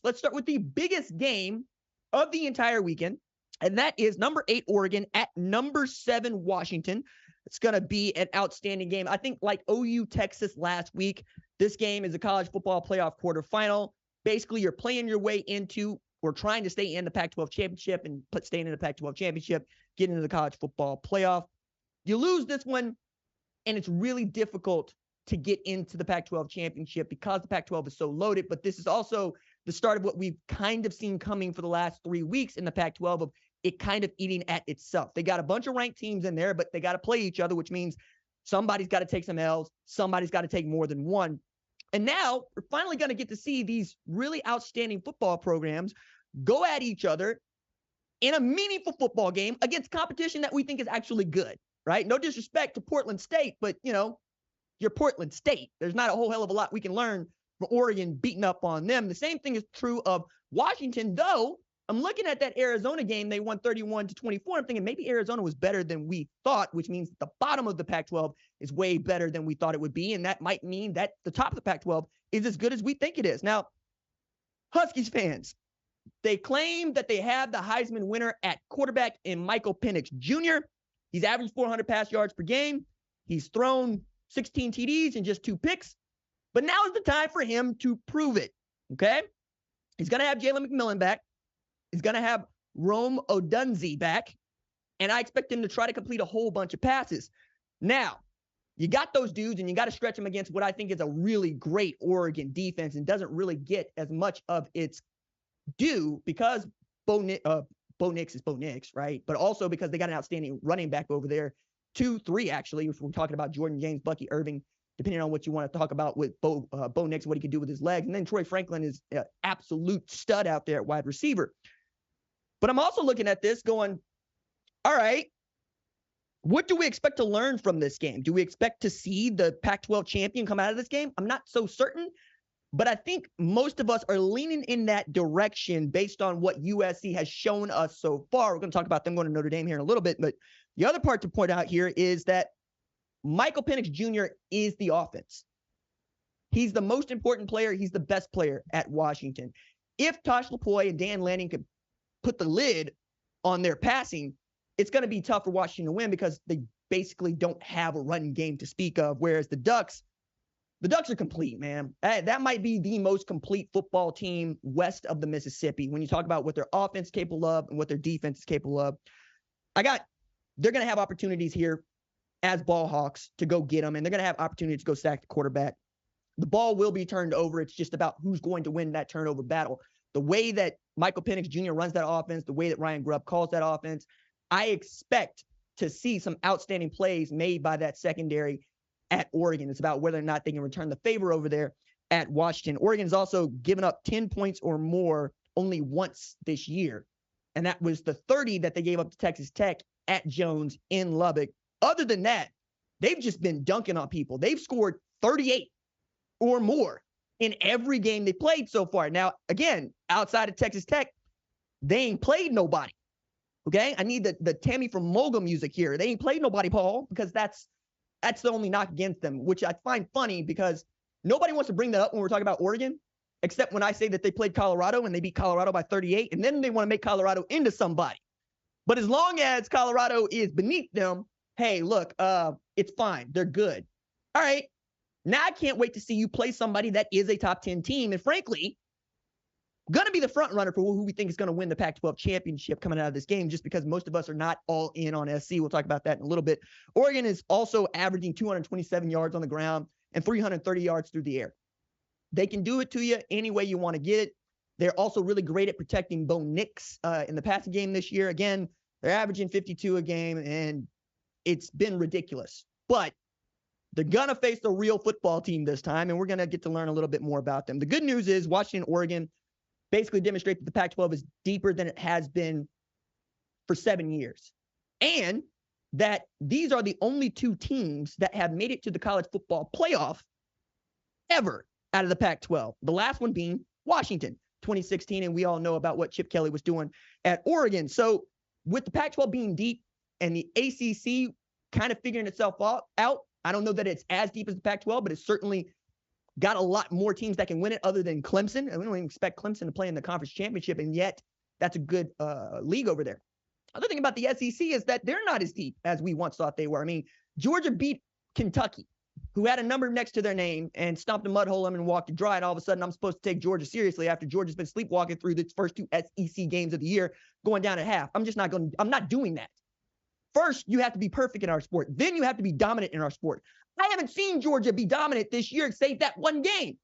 Let's start with the biggest game of the entire weekend, and that is number 8 Oregon at number 7 Washington. It's going to be an outstanding game. I think like OU Texas last week, this game is a college football playoff quarterfinal. Basically, you're playing your way into or trying to stay in the Pac-12 championship and staying in the Pac-12 championship, get into the college football playoff. You lose this one, and it's really difficult to get into the Pac-12 championship because the Pac-12 is so loaded. But this is also the start of what we've kind of seen coming for the last 3 weeks in the Pac-12 of it kind of eating at itself. They got a bunch of ranked teams in there, but they got to play each other, which means somebody's got to take some L's. Somebody's got to take more than one. And now we're finally going to get to see these really outstanding football programs go at each other in a meaningful football game against competition that we think is actually good, right? No disrespect to Portland State, but, you know, you're Portland State. There's not a whole hell of a lot we can learn from Oregon beating up on them. The same thing is true of Washington, though. I'm looking at that Arizona game. They won 31-24. I'm thinking maybe Arizona was better than we thought, which means the bottom of the Pac-12 is way better than we thought it would be. And that might mean that the top of the Pac-12 is as good as we think it is. Now, Huskies fans, they claim that they have the Heisman winner at quarterback in Michael Penix Jr. He's averaged 400 pass yards per game. He's thrown 16 TDs and just 2 picks. But now is the time for him to prove it, okay? He's going to have Jalen McMillan back. He's going to have Rome Odunze back. And I expect him to try to complete a whole bunch of passes. Now, you got those dudes, and you got to stretch them against what I think is a really great Oregon defense and doesn't really get as much of its due because Bo Nix is Bo Nix, right? But also because they got an outstanding running back over there. 2-3, actually, if we're talking about Jordan James, Bucky Irving, depending on what you want to talk about with Bo Nix, what he can do with his legs. And then Troy Franklin is an absolute stud out there at wide receiver. But I'm also looking at this going, all right, what do we expect to learn from this game? Do we expect to see the Pac-12 champion come out of this game? I'm not so certain, but I think most of us are leaning in that direction based on what USC has shown us so far. We're going to talk about them going to Notre Dame here in a little bit, but the other part to point out here is that Michael Penix Jr. is the offense. He's the most important player. He's the best player at Washington. If Tosh Lupoi and Dan Lanning could put the lid on their passing, it's going to be tough for Washington to win because they basically don't have a running game to speak of, whereas the Ducks are complete, man. That might be the most complete football team west of the Mississippi when you talk about what their offense is capable of and what their defense is capable of. They're going to have opportunities here as ball hawks to go get them, and they're going to have opportunities to go sack the quarterback. The ball will be turned over. It's just about who's going to win that turnover battle. The way that Michael Penix Jr. runs that offense, the way that Ryan Grubb calls that offense, I expect to see some outstanding plays made by that secondary at Oregon. It's about whether or not they can return the favor over there at Washington. Oregon's also given up 10 points or more only once this year, and that was the 30 that they gave up to Texas Tech at Jones in Lubbock. Other than that, they've just been dunking on people. They've scored 38 or more in every game they played so far. Now, again, outside of Texas Tech, they ain't played nobody. Okay? I need the Tammy from Mogul music here. They ain't played nobody, Paul, because that's the only knock against them, which I find funny because nobody wants to bring that up when we're talking about Oregon, except when I say that they played Colorado and they beat Colorado by 38, and then they want to make Colorado into somebody. But as long as Colorado is beneath them, hey, look, it's fine. They're good. All right. Now I can't wait to see you play somebody that is a top 10 team. And frankly, going to be the front runner for who we think is going to win the Pac-12 championship coming out of this game, just because most of us are not all in on SC. We'll talk about that in a little bit. Oregon is also averaging 227 yards on the ground and 330 yards through the air. They can do it to you any way you want to get it. They're also really great at protecting Bo Nix in the passing game this year. Again, they're averaging 52 a game, and it's been ridiculous. But they're going to face the real football team this time, and we're going to get to learn a little bit more about them. The good news is Washington, Oregon basically demonstrate that the Pac-12 is deeper than it has been for 7 years, and that these are the only 2 teams that have made it to the college football playoff ever out of the Pac-12. The last one being Washington, 2016, and we all know about what Chip Kelly was doing at Oregon. So with the Pac-12 being deep and the ACC kind of figuring itself out, I don't know that it's as deep as the Pac-12, but it's certainly got a lot more teams that can win it other than Clemson. And we don't even expect Clemson to play in the conference championship, and yet that's a good league over there. Other thing about the SEC is that they're not as deep as we once thought they were. I mean, Georgia beat Kentucky, who had a number next to their name, and stomped a mud hole and walked it dry. And all of a sudden, I'm supposed to take Georgia seriously after Georgia's been sleepwalking through the first 2 SEC games of the year, going down at half. I'm not doing that. First, you have to be perfect in our sport. Then you have to be dominant in our sport. I haven't seen Georgia be dominant this year, save that one game.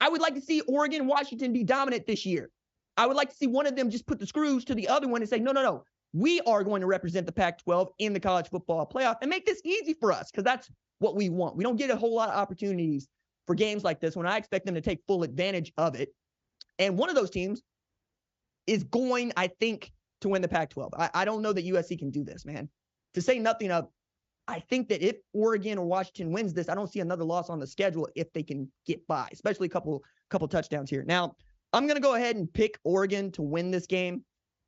I would like to see Oregon, Washington be dominant this year. I would like to see one of them just put the screws to the other one and say, no. We are going to represent the Pac-12 in the college football playoff and make this easy for us, because that's what we want. We don't get a whole lot of opportunities for games like this when I expect them to take full advantage of it. And one of those teams is going, I think, to win the Pac-12. I don't know that USC can do this, man. To say nothing of, I think that if Oregon or Washington wins this, I don't see another loss on the schedule if they can get by, especially a couple touchdowns here. Now, I'm going to go ahead and pick Oregon to win this game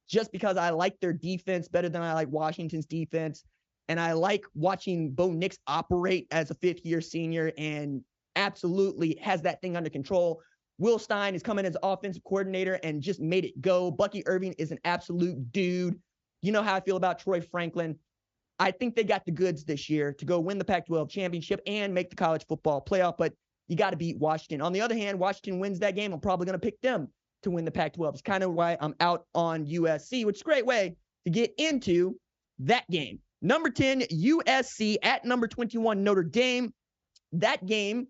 just because I like their defense better than I like Washington's defense. And I like watching Bo Nix operate as a fifth-year senior and absolutely has that thing under control. Will Stein is coming as offensive coordinator and just made it go. Bucky Irving is an absolute dude. You know how I feel about Troy Franklin. I think they got the goods this year to go win the Pac-12 championship and make the college football playoff, but you got to beat Washington. On the other hand, Washington wins that game, I'm probably going to pick them to win the Pac-12. It's kind of why I'm out on USC, which is a great way to get into that game. Number 10, USC at number 21, Notre Dame. That game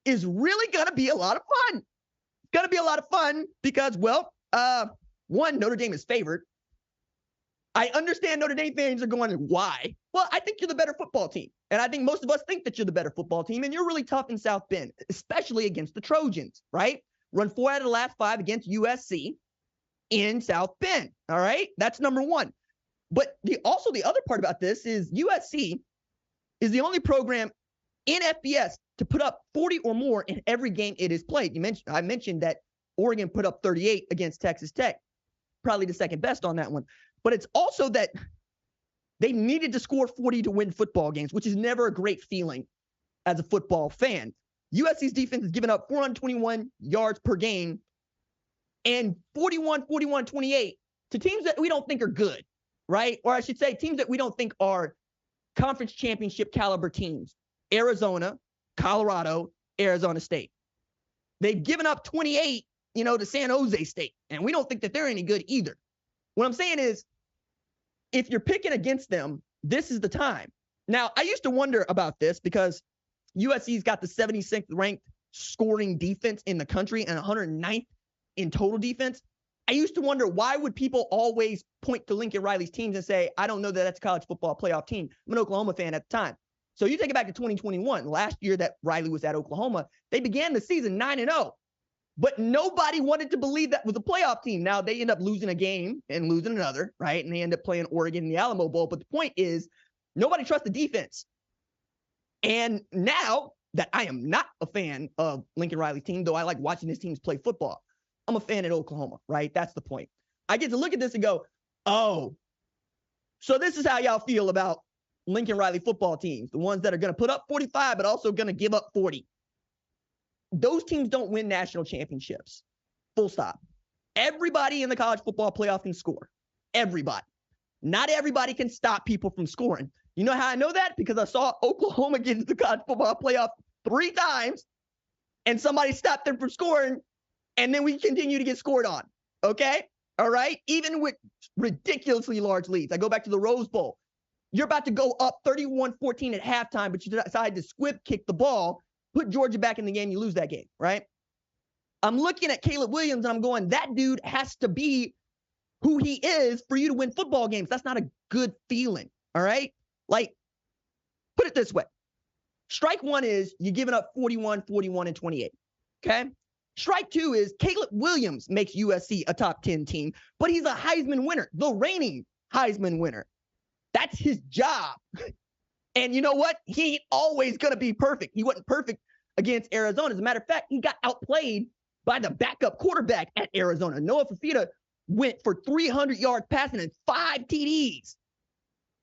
is really going to be a lot of fun. It's going to be a lot of fun because, well, one, Notre Dame is favored. I understand Notre Dame fans are going, why? Well, I think you're the better football team. And I think most of us think that you're the better football team, and you're really tough in South Bend, especially against the Trojans, right? Run 4 out of the last 5 against USC in South Bend, all right? That's number one. But the other part about this is USC is the only program in FBS to put up 40 or more in every game it has played. I mentioned that Oregon put up 38 against Texas Tech, probably the second best on that one. But it's also that they needed to score 40 to win football games, which is never a great feeling as a football fan. USC's defense has given up 421 yards per game and 41-28 to teams that we don't think are good, right? Or I should say teams that we don't think are conference championship caliber teams. Arizona, Colorado, Arizona State. They've given up 28, to San Jose State, and we don't think that they're any good either. What I'm saying is, if you're picking against them, this is the time. Now, I used to wonder about this because USC's got the 76th ranked scoring defense in the country and 109th in total defense. I used to wonder, why would people always point to Lincoln Riley's teams and say, I don't know that that's a college football playoff team. I'm an Oklahoma fan at the time. So you take it back to 2021, last year that Riley was at Oklahoma, they began the season 9-0. But nobody wanted to believe that was a playoff team. Now, they end up losing a game and losing another, right? And they end up playing Oregon in the Alamo Bowl. But the point is, nobody trusts the defense. And now that I am not a fan of Lincoln Riley's team, though I like watching his teams play football, I'm a fan at Oklahoma, right? That's the point. I get to look at this and go, oh, so this is how y'all feel about Lincoln Riley football teams, the ones that are going to put up 45, but also going to give up 40. Those teams don't win national championships. Full stop. Everybody in the college football playoff can score. Everybody. Not everybody can stop people from scoring. You know how I know that? Because I saw Oklahoma get into the college football playoff 3 times, and somebody stopped them from scoring, and then we continue to get scored on. Okay? All right? Even with ridiculously large leads. I go back to the Rose Bowl. You're about to go up 31-14 at halftime, but you decide to squib kick the ball, put Georgia back in the game, you lose that game, right? I'm looking at Caleb Williams, and I'm going, that dude has to be who he is for you to win football games. That's not a good feeling, all right? Like, put it this way. Strike one is you're giving up 41, 41, and 28, okay? Strike two is Caleb Williams makes USC a top 10 team, but he's a Heisman winner, the reigning Heisman winner. That's his job. And you know what? He ain't always going to be perfect. He wasn't perfect against Arizona. As a matter of fact, he got outplayed by the backup quarterback at Arizona. Noah Fafita went for 300 yards passing and 5 TDs.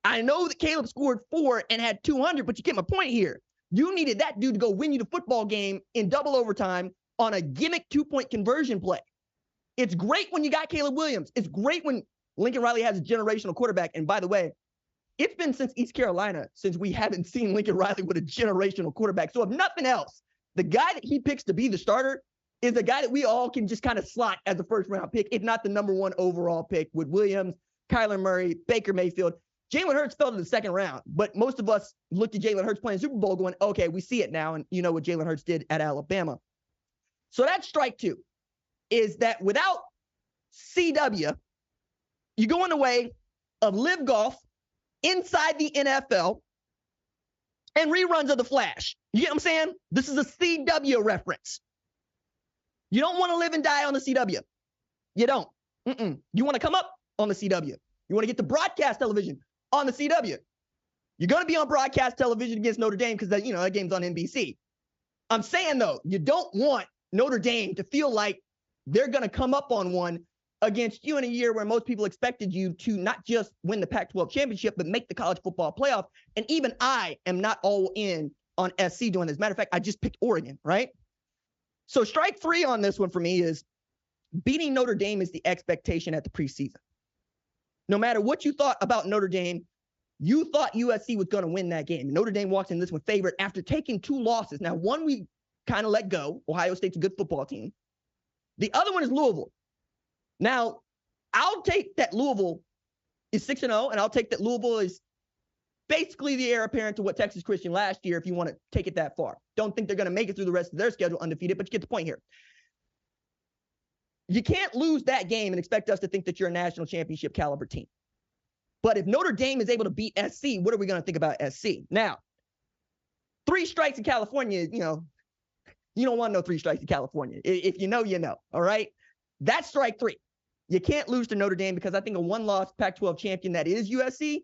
I know that Caleb scored 4 and had 200, but you get my point here. You needed that dude to go win you the football game in double overtime on a gimmick 2-point conversion play. It's great when you got Caleb Williams. It's great when Lincoln Riley has a generational quarterback. And by the way, it's been since East Carolina since we haven't seen Lincoln Riley with a generational quarterback. So if nothing else, the guy that he picks to be the starter is a guy that we all can just kind of slot as a first-round pick, if not the number one overall pick, with Williams, Kyler Murray, Baker Mayfield. Jalen Hurts fell to the second round, but most of us looked at Jalen Hurts playing Super Bowl going, okay, we see it now, and you know what Jalen Hurts did at Alabama. So that's strike two, is that without CW, you go in the way of live golf inside the NFL and reruns of The Flash. You get what I'm saying? This is a CW reference. You don't want to live and die on the CW. You don't. You want to come up on the CW. You want to get to broadcast television on the CW. You're going to be on broadcast television against Notre Dame because that game's on NBC. I'm saying, though, you don't want Notre Dame to feel like they're going to come up on one against you in a year where most people expected you to not just win the Pac-12 championship, but make the college football playoff. And even I am not all in on SC doing this. Matter of fact, I just picked Oregon, right? So strike three on this one for me is beating Notre Dame is the expectation at the preseason. No matter what you thought about Notre Dame, you thought USC was going to win that game. Notre Dame walks in this one favorite after taking two losses. Now, one we kind of let go. Ohio State's a good football team. The other one is Louisville. Now, I'll take that Louisville is 6-0, and I'll take that Louisville is basically the heir apparent to what Texas Christian last year, if you want to take it that far. Don't think they're going to make it through the rest of their schedule undefeated, but you get the point here. You can't lose that game and expect us to think that you're a national championship caliber team. But if Notre Dame is able to beat SC, what are we going to think about SC? Now, 3 strikes in California, you don't want no 3 strikes in California. If you know, you know, all right? That's strike 3. You can't lose to Notre Dame because I think a one-loss Pac-12 champion that is USC,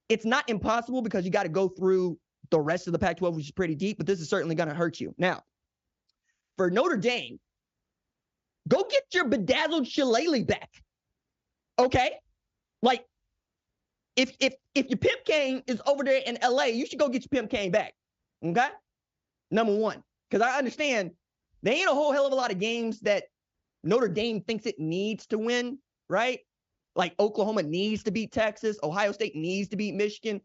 it's not impossible because you got to go through the rest of the Pac-12, which is pretty deep, but this is certainly going to hurt you. Now, for Notre Dame, go get your bedazzled shillelagh back, okay? Like, if your pimp cane is over there in LA, you should go get your pimp cane back, okay? Number one, because I understand there ain't a whole hell of a lot of games that Notre Dame thinks it needs to win, right? Like Oklahoma needs to beat Texas. Ohio State needs to beat Michigan.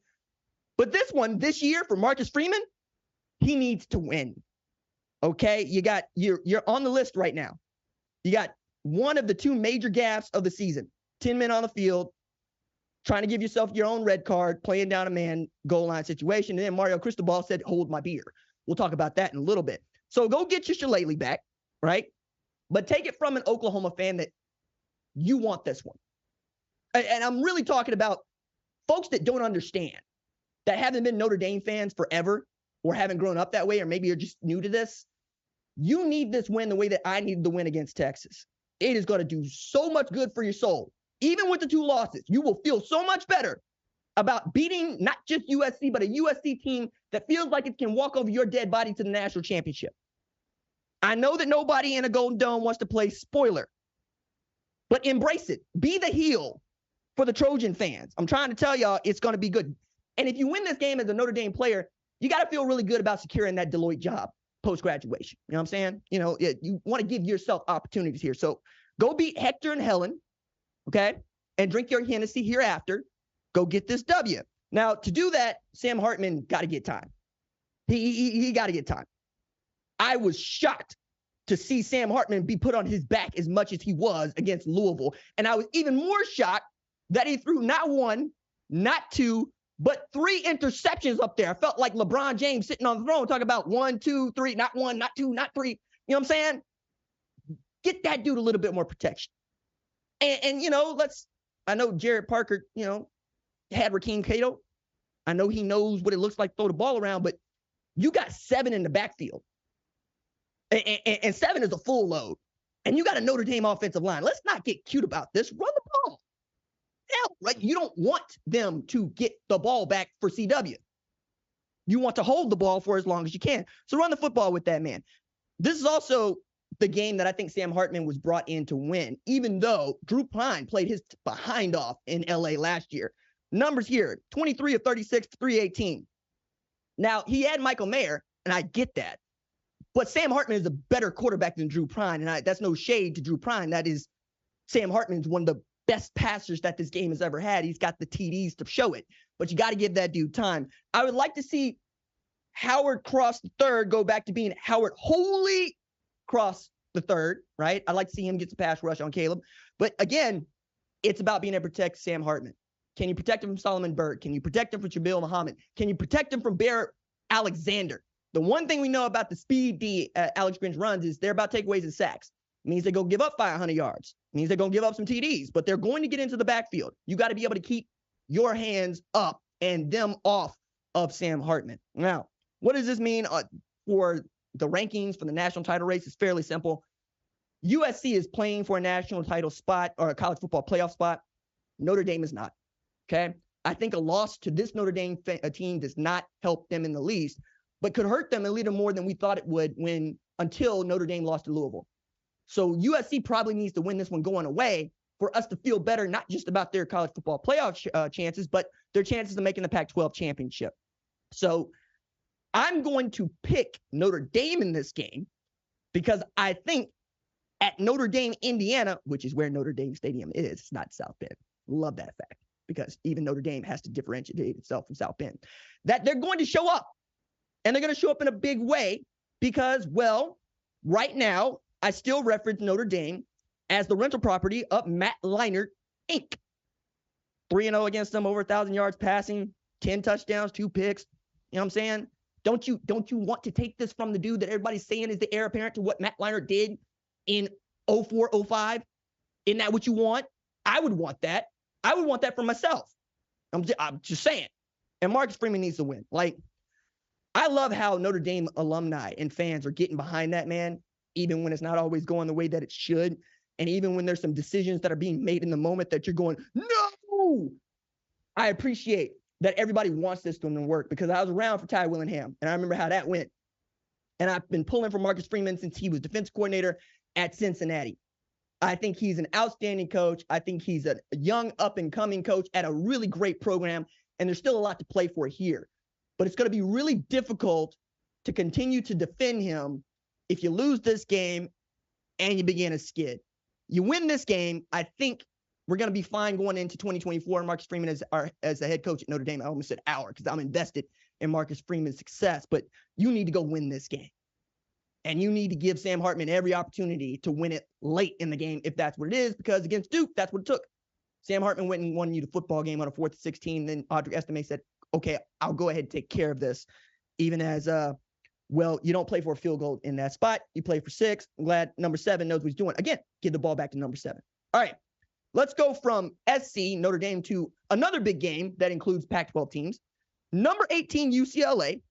But this one, this year for Marcus Freeman, he needs to win, okay? You're on the list right now. You got one of the 2 major gaffes of the season, 10 men on the field, trying to give yourself your own red card, playing down a man goal line situation. And then Mario Cristobal said, hold my beer. We'll talk about that in a little bit. So go get your shillelagh back, right? But take it from an Oklahoma fan that you want this one. And I'm really talking about folks that don't understand, that haven't been Notre Dame fans forever or haven't grown up that way, or maybe you're just new to this. You need this win the way that I needed the win against Texas. It is going to do so much good for your soul. Even with the 2 losses, you will feel so much better about beating not just USC, but a USC team that feels like it can walk over your dead body to the national championship. I know that nobody in a Golden Dome wants to play spoiler, but embrace it. Be the heel for the Trojan fans. I'm trying to tell y'all it's going to be good. And if you win this game as a Notre Dame player, you got to feel really good about securing that Deloitte job post-graduation. You know what I'm saying? You want to give yourself opportunities here. So go beat Hector and Helen, okay? And drink your Hennessy hereafter. Go get this W. Now, to do that, Sam Hartman got to get time. He got to get time. I was shocked to see Sam Hartman be put on his back as much as he was against Louisville. And I was even more shocked that he threw not 1, not 2, but 3 interceptions up there. I felt like LeBron James sitting on the throne talking about 1, 2, 3, not 1, not 2, not 3. You know what I'm saying? Get that dude a little bit more protection. And I know Jared Parker, had Rakeem Cato. I know he knows what it looks like to throw the ball around, but you got 7 in the backfield. And 7 is a full load. And you got a Notre Dame offensive line. Let's not get cute about this. Run the ball. Hell, right? You don't want them to get the ball back for CW. You want to hold the ball for as long as you can. So run the football with that man. This is also the game that I think Sam Hartman was brought in to win, even though Drew Pine played his behind off in LA last year. Numbers here, 23 of 36 for 318. Now, he had Michael Mayer, and I get that. But Sam Hartman is a better quarterback than Drew Prine, and that's no shade to Drew Prine. That is, Sam Hartman is one of the best passers that this game has ever had. He's got the TDs to show it, but you got to give that dude time. I would like to see Howard Cross III go back to being Howard Holy Cross III, right? I'd like to see him get some pass rush on Caleb. But again, it's about being able to protect Sam Hartman. Can you protect him from Solomon Byrd? Can you protect him from Jabil Muhammad? Can you protect him from Bear Alexander? The one thing we know about the speed D Alex Grinch runs is they're about takeaways and sacks. It means they're going to give up 500 yards. It means they're going to give up some TDs, but they're going to get into the backfield. You got to be able to keep your hands up and them off of Sam Hartman. Now, what does this mean for the rankings for the national title race? It's fairly simple. USC is playing for a national title spot or a college football playoff spot. Notre Dame is not. Okay. I think a loss to this Notre Dame team does not help them in the least, but could hurt them a little more than we thought it would until Notre Dame lost to Louisville. So USC probably needs to win this one going away for us to feel better, not just about their college football playoff chances, but their chances of making the Pac-12 championship. So I'm going to pick Notre Dame in this game because I think at Notre Dame, Indiana, which is where Notre Dame Stadium is, it's not South Bend. Love that fact because even Notre Dame has to differentiate itself from South Bend. That they're going to show up, and they're going to show up in a big way because, well, right now, I still reference Notre Dame as the rental property of Matt Leinart, Inc. 3-0 against them, over 1,000 yards passing, 10 touchdowns, 2 picks. You know what I'm saying? Don't you want to take this from the dude that everybody's saying is the heir apparent to what Matt Leinart did in 04, 05? Isn't that what you want? I would want that. I would want that for myself. I'm just saying. And Marcus Freeman needs to win. Like, I love how Notre Dame alumni and fans are getting behind that man, even when it's not always going the way that it should. And even when there's some decisions that are being made in the moment that you're going, no! I appreciate that everybody wants this to work because I was around for Ty Willingham, and I remember how that went. And I've been pulling for Marcus Freeman since he was defense coordinator at Cincinnati. I think he's an outstanding coach. I think he's a young, up-and-coming coach at a really great program, and there's still a lot to play for here. But it's going to be really difficult to continue to defend him if you lose this game and you begin a skid. You win this game, I think we're going to be fine going into 2024. Marcus Freeman as the head coach at Notre Dame. I almost said because I'm invested in Marcus Freeman's success. But you need to go win this game. And you need to give Sam Hartman every opportunity to win it late in the game if that's what it is, because against Duke, that's what it took. Sam Hartman went and won you the football game on a 4th and 16. Then Audric Estime said, okay, I'll go ahead and take care of this. Even as, well, you don't play for a field goal in that spot. You play for 6. I'm glad number 7 knows what he's doing. Again, give the ball back to number 7. All right, let's go from SC, Notre Dame, to another big game that includes Pac-12 teams. Number 18, UCLA,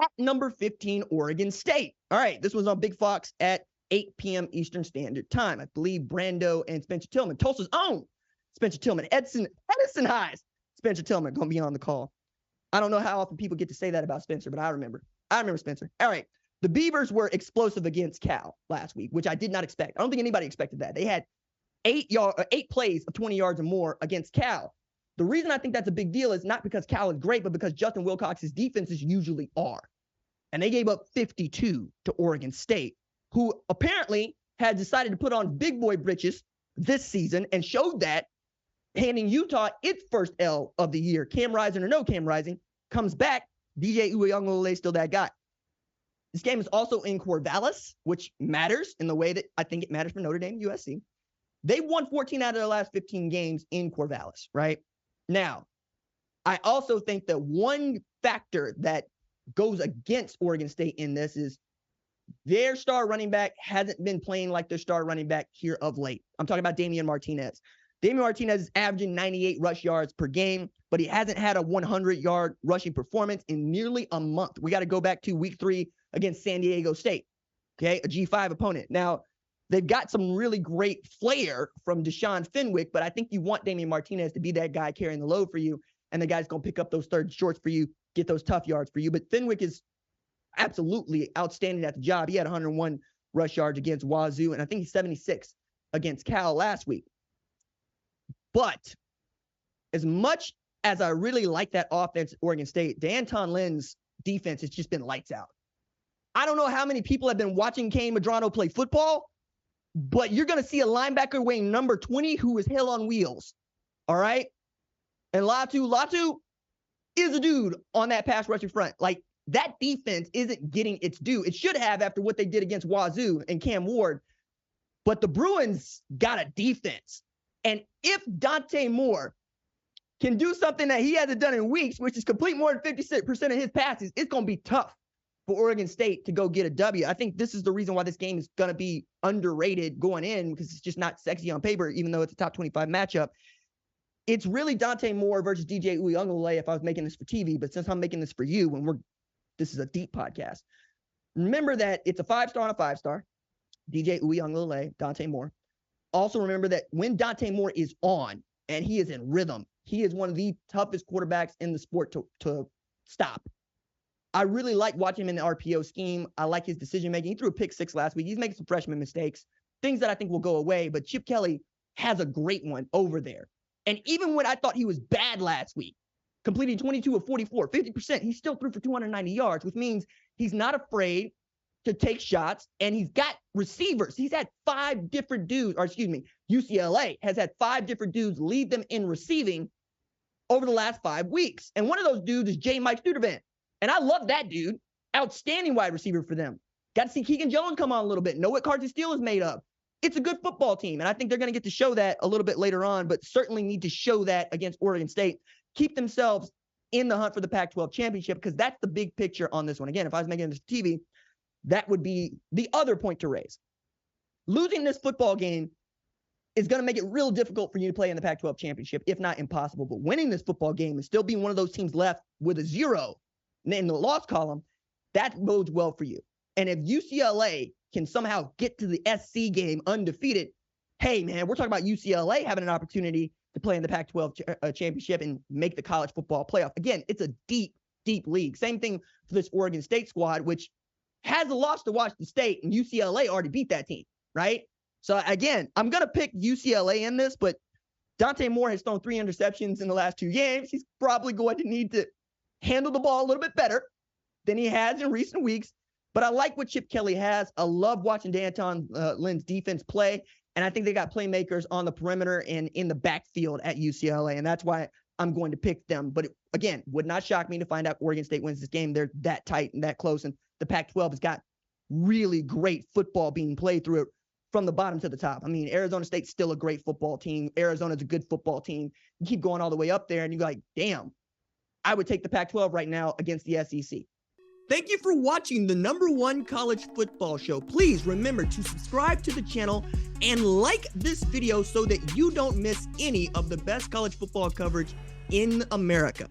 at number 15, Oregon State. All right, this was on Big Fox at 8 p.m. Eastern Standard Time. I believe Brando and Spencer Tillman, Tulsa's own Spencer Tillman, Edison High's Spencer Tillman, going to be on the call. I don't know how often people get to say that about Spencer, but I remember Spencer. All right, the Beavers were explosive against Cal last week, which I did not expect. I don't think anybody expected that. They had 8 plays of 20 yards or more against Cal. The reason I think that's a big deal is not because Cal is great, but because Justin Wilcox's defenses usually are. And they gave up 52 to Oregon State, who apparently had decided to put on big boy britches this season and showed that, handing Utah its first L of the year. Cam Rising or no Cam Rising comes back. DJ Uiagalelei still that guy. This game is also in Corvallis, which matters in the way that I think it matters for Notre Dame, USC. They won 14 out of their last 15 games in Corvallis, right? Now, I also think that one factor that goes against Oregon State in this is their star running back hasn't been playing like their star running back here of late. I'm talking about Damian Martinez. Damian Martinez is averaging 98 rush yards per game, but he hasn't had a 100-yard rushing performance in nearly a month. We got to go back to week 3 against San Diego State, okay, a G5 opponent. Now, they've got some really great flair from Deshaun Fenwick, but I think you want Damian Martinez to be that guy carrying the load for you, and the guy's going to pick up those third shorts for you, get those tough yards for you. But Fenwick is absolutely outstanding at the job. He had 101 rush yards against Wazoo, and I think he's 76 against Cal last week. But as much as I really like that offense at Oregon State, D'Anton Lynn's defense has just been lights out. I don't know how many people have been watching Kane Medrano play football, but you're going to see a linebacker weighing number 20 who is hell on wheels. All right? And Latu is a dude on that pass rushing front. Like, that defense isn't getting its due. It should have after what they did against Wazoo and Cam Ward. But the Bruins got a defense. And if Dante Moore can do something that he hasn't done in weeks, which is complete more than 56% of his passes, it's going to be tough for Oregon State to go get a W. I think this is the reason why this game is going to be underrated going in, because it's just not sexy on paper, even though it's a top 25 matchup. It's really Dante Moore versus DJ Uiagalelei if I was making this for TV, but since I'm making this for you, this is a deep podcast. Remember that it's a 5-star on a 5-star. DJ Uiagalelei, Dante Moore. Also remember that when Dante Moore is on and he is in rhythm, he is one of the toughest quarterbacks in the sport to stop. I really like watching him in the RPO scheme. I like his decision-making. He threw a pick 6 last week. He's making some freshman mistakes, things that I think will go away, but Chip Kelly has a great one over there. And even when I thought he was bad last week, completing 22 of 44, 50%, he still threw for 290 yards, which means he's not afraid to take shots, and he's got receivers. He's had 5 different dudes, UCLA has had 5 different dudes lead them in receiving over the last 5 weeks. And one of those dudes is J. Mike Stuyvesant. And I love that dude. Outstanding wide receiver for them. Got to see Keegan Jones come on a little bit. Know what Carson Steele is made of. It's a good football team, and I think they're going to get to show that a little bit later on, but certainly need to show that against Oregon State. Keep themselves in the hunt for the Pac-12 championship, because that's the big picture on this one. Again, if I was making this TV, that would be the other point to raise. Losing this football game is going to make it real difficult for you to play in the Pac-12 championship, if not impossible. But winning this football game and still being one of those teams left with a 0 in the loss column, that bodes well for you. And if UCLA can somehow get to the SC game undefeated, hey, man, we're talking about UCLA having an opportunity to play in the Pac-12 championship and make the college football playoff. Again, it's a deep, deep league. Same thing for this Oregon State squad, which has a loss to Washington State, and UCLA already beat that team, right? So, again, I'm going to pick UCLA in this, but Dante Moore has thrown 3 interceptions in the last 2 games. He's probably going to need to handle the ball a little bit better than he has in recent weeks. But I like what Chip Kelly has. I love watching D'Anton Lynn's defense play, and I think they got playmakers on the perimeter and in the backfield at UCLA, and that's why I'm going to pick them. But, again, would not shock me to find out Oregon State wins this game. They're that tight and that close, and the Pac-12 has got really great football being played through it from the bottom to the top. I mean, Arizona State's still a great football team. Arizona's a good football team. You keep going all the way up there, and you're like, damn, I would take the Pac-12 right now against the SEC. Thank you for watching the #1 college football show. Please remember to subscribe to the channel and like this video so that you don't miss any of the best college football coverage in America.